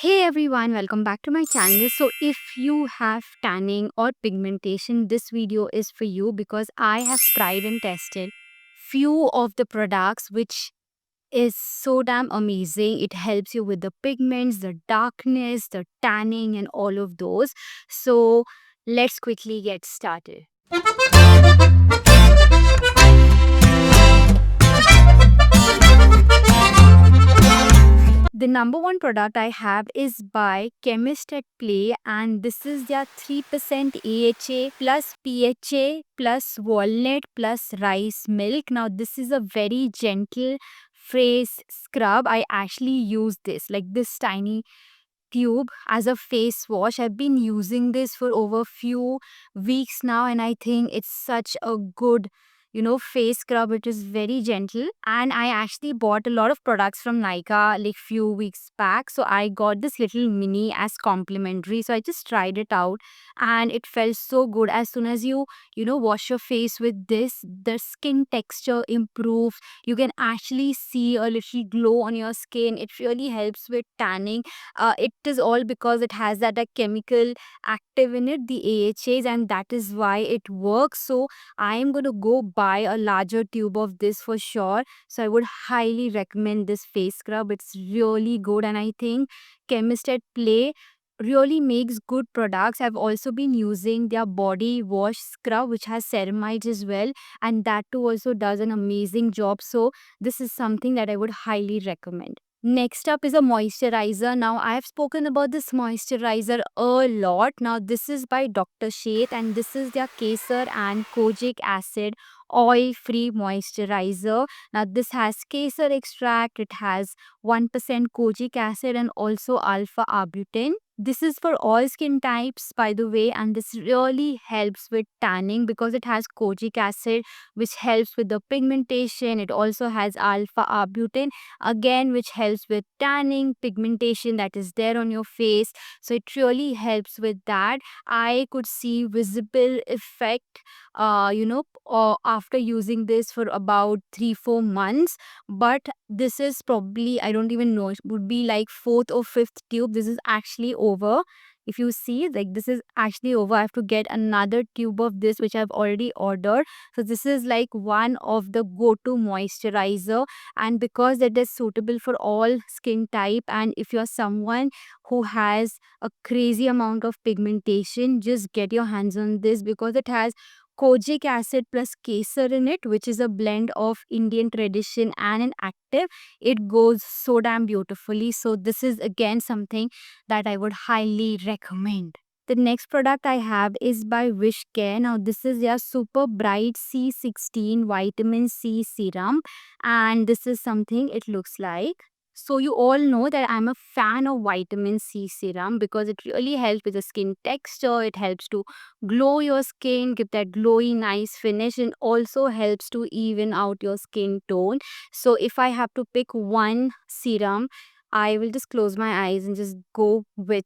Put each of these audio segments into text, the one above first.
Hey everyone, welcome back to my channel. So, if you have tanning or pigmentation, this video is for you because I have tried and tested few of the products which is so damn amazing. It helps you with the pigments, the darkness, the tanning, and all of those. So, let's quickly get started. The number one product I have is by Chemist at Play, and this is their 3% AHA plus PHA plus walnut plus rice milk. Now, this is a very gentle face scrub. I actually use this, like this tiny tube, as a face wash. I've been using this for over few weeks now, and I think it's such a good face scrub. It is very gentle, and I actually bought a lot of products from Nykaa like few weeks back, so I got this little mini as complimentary. So I just tried it out, and it felt so good. As soon as you wash your face with this, the skin texture improves. You can actually see a little glow on your skin. It really helps with tanning. It is all because it has that chemical active in it, the AHAs, and that is why it works. So I am going to go buy a larger tube of this for sure. So I would highly recommend this face scrub. It's really good, and I think Chemist at Play really makes good products. I've also been using their body wash scrub which has ceramides as well, and that too also does an amazing job. So this is something that I would highly recommend. Next up is a moisturizer. Now, I have spoken about this moisturizer a lot. Now, this is by Dr. Sheth, and this is their Kesar and Kojic acid oil-free moisturizer. Now, this has Kesar extract, it has 1% Kojic acid, and also alpha arbutin. This is for all skin types, by the way, and this really helps with tanning because it has kojic acid, which helps with the pigmentation. It also has alpha arbutin, again, which helps with tanning, pigmentation that is there on your face. So it really helps with that. I could see visible effect after using this for about 3-4 months. But this is probably, I don't even know, it would be like fourth or fifth tube. This is actually over. If you see, like, this is actually over. I have to get another tube of this which I've already ordered. So this is like one of the go-to moisturizer, and because it is suitable for all skin type, and if you're someone who has a crazy amount of pigmentation, just get your hands on this because it has kojic acid plus kesar in it, which is a blend of Indian tradition and an active. It goes so damn beautifully. So this is again something that I would highly recommend. The next product I have is by Wish Care. Now, this is their Super Bright C16 Vitamin C Serum, and this is something it looks like. So, you all know that I'm a fan of vitamin C serum because it really helps with the skin texture. It helps to glow your skin, give that glowy, nice finish, and also helps to even out your skin tone. So, if I have to pick one serum, I will just close my eyes and just go with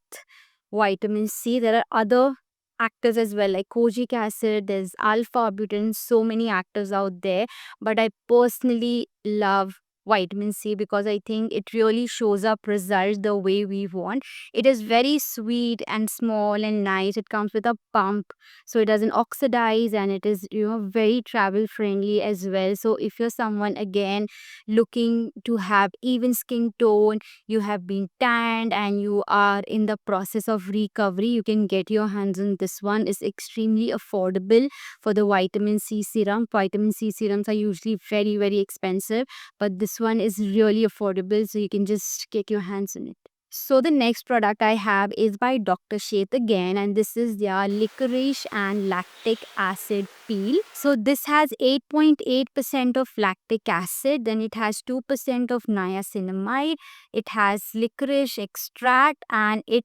vitamin C. There are other actors as well, like kojic acid, there's alpha arbutin, so many actors out there. But I personally love vitamin C because I think it really shows up results the way we want. It is very sweet and small and nice. It comes with a pump, so it doesn't oxidize, and it is very travel friendly as well. So if you're someone again looking to have even skin tone, you have been tanned and you are in the process of recovery, you can get your hands on this one. It's extremely affordable for the vitamin C serum. Vitamin C serums are usually very, very expensive, but this one is really affordable, so you can just get your hands on it. So the next product I have is by Dr. Sheth again, and this is their licorice and lactic acid peel. So this has 8.8% of lactic acid, then it has 2% of niacinamide, it has licorice extract, and it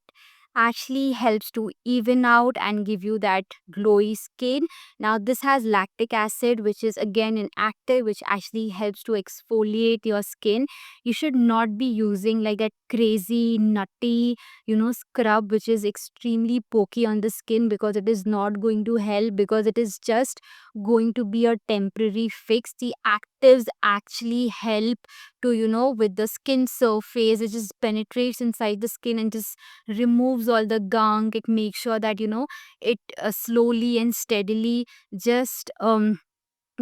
actually helps to even out and give you that glowy skin. Now this has lactic acid, which is again an active which actually helps to exfoliate your skin. You should not be using like that crazy nutty scrub which is extremely pokey on the skin, because it is not going to help, because it is just going to be a temporary fix. The active actives actually help to, with the skin surface. It just penetrates inside the skin and just removes all the gunk. It makes sure that, it slowly and steadily just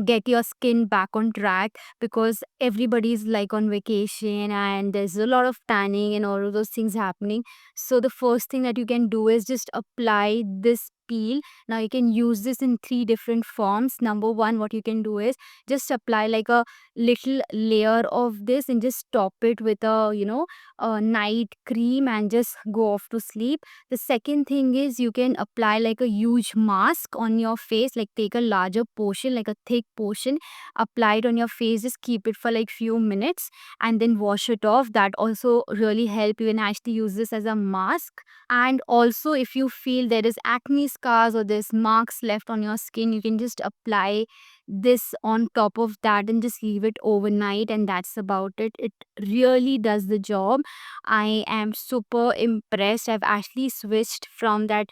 get your skin back on track, because everybody's like on vacation and there's a lot of tanning and all of those things happening. So the first thing that you can do is just apply this peel. Now you can use this in three different forms. Number one, what you can do is just apply like a little layer of this and just top it with a night cream and just go off to sleep. The second thing is you can apply like a huge mask on your face, like take a larger portion, like a thick portion, apply it on your face, just keep it for like few minutes and then wash it off. That also really help. You can actually use this as a mask. And also, if you feel there is acne scars or there's marks left on your skin, you can just apply this on top of that and just leave it overnight, and that's about it. It really does the job. I am super impressed. I've actually switched from that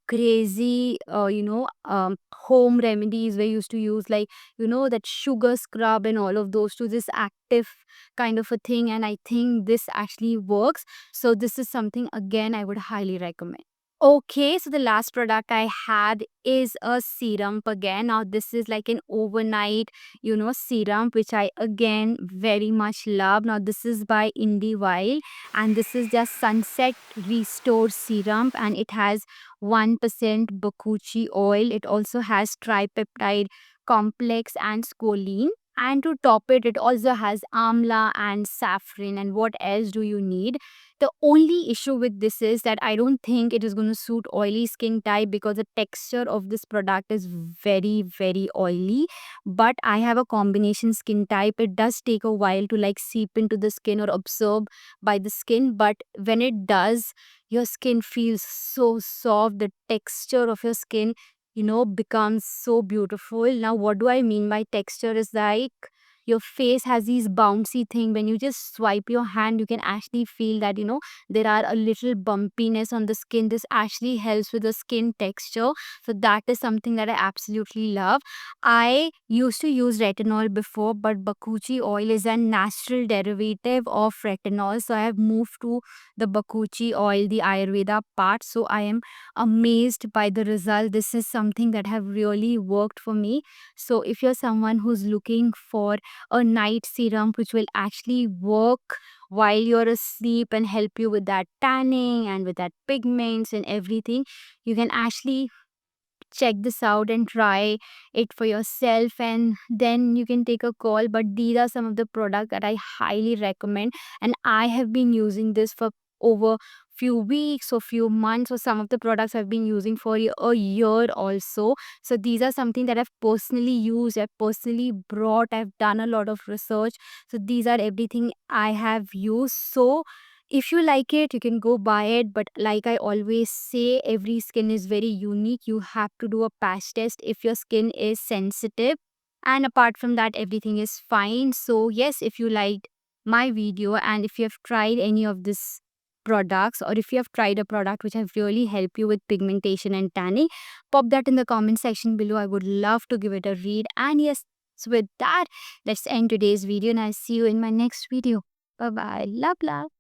crazy, home remedies where I used to use like, that sugar scrub and all of those to this active kind of a thing. And I think this actually works. So, this is something again I would highly recommend. Okay, so the last product I had is a serum again. Now, this is like an overnight, serum, which I again very much love. Now, this is by Indie and this is their Sunset Restore Serum, and it has 1% bakuchi oil. It also has tripeptide complex and scoline. And to top it, it also has amla and saffron. And what else do you need? The only issue with this is that I don't think it is going to suit oily skin type, because the texture of this product is very, very oily. But I have a combination skin type. It does take a while to like seep into the skin or absorb by the skin. But when it does, your skin feels so soft. The texture of your skin, becomes so beautiful. Now, what do I mean by texture is like your face has these bouncy thing. When you just swipe your hand, you can actually feel that, there are a little bumpiness on the skin. This actually helps with the skin texture. So that is something that I absolutely love. I used to use retinol before, but bakuchi oil is a natural derivative of retinol. So I have moved to the bakuchi oil, the Ayurveda part. So I am amazed by the result. This is something that have really worked for me. So if you're someone who's looking for a night serum which will actually work while you're asleep and help you with that tanning and with that pigments and everything, you can actually check this out and try it for yourself, and then you can take a call. But these are some of the products that I highly recommend, and I have been using this for over few weeks or few months, or some of the products I've been using for a year also. So these are something that I've personally used, I've personally brought, I've done a lot of research. So these are everything I have used. So if you like it, you can go buy it. But like I always say, every skin is very unique. You have to do a patch test if your skin is sensitive. And apart from that, everything is fine. So, yes, if you liked my video and if you have tried any of these products, or if you have tried a product which have really helped you with pigmentation and tanning, pop that in the comment section below. I would love to give it a read. And yes, so with that, let's end today's video and I'll see you in my next video. Bye bye. Love, love.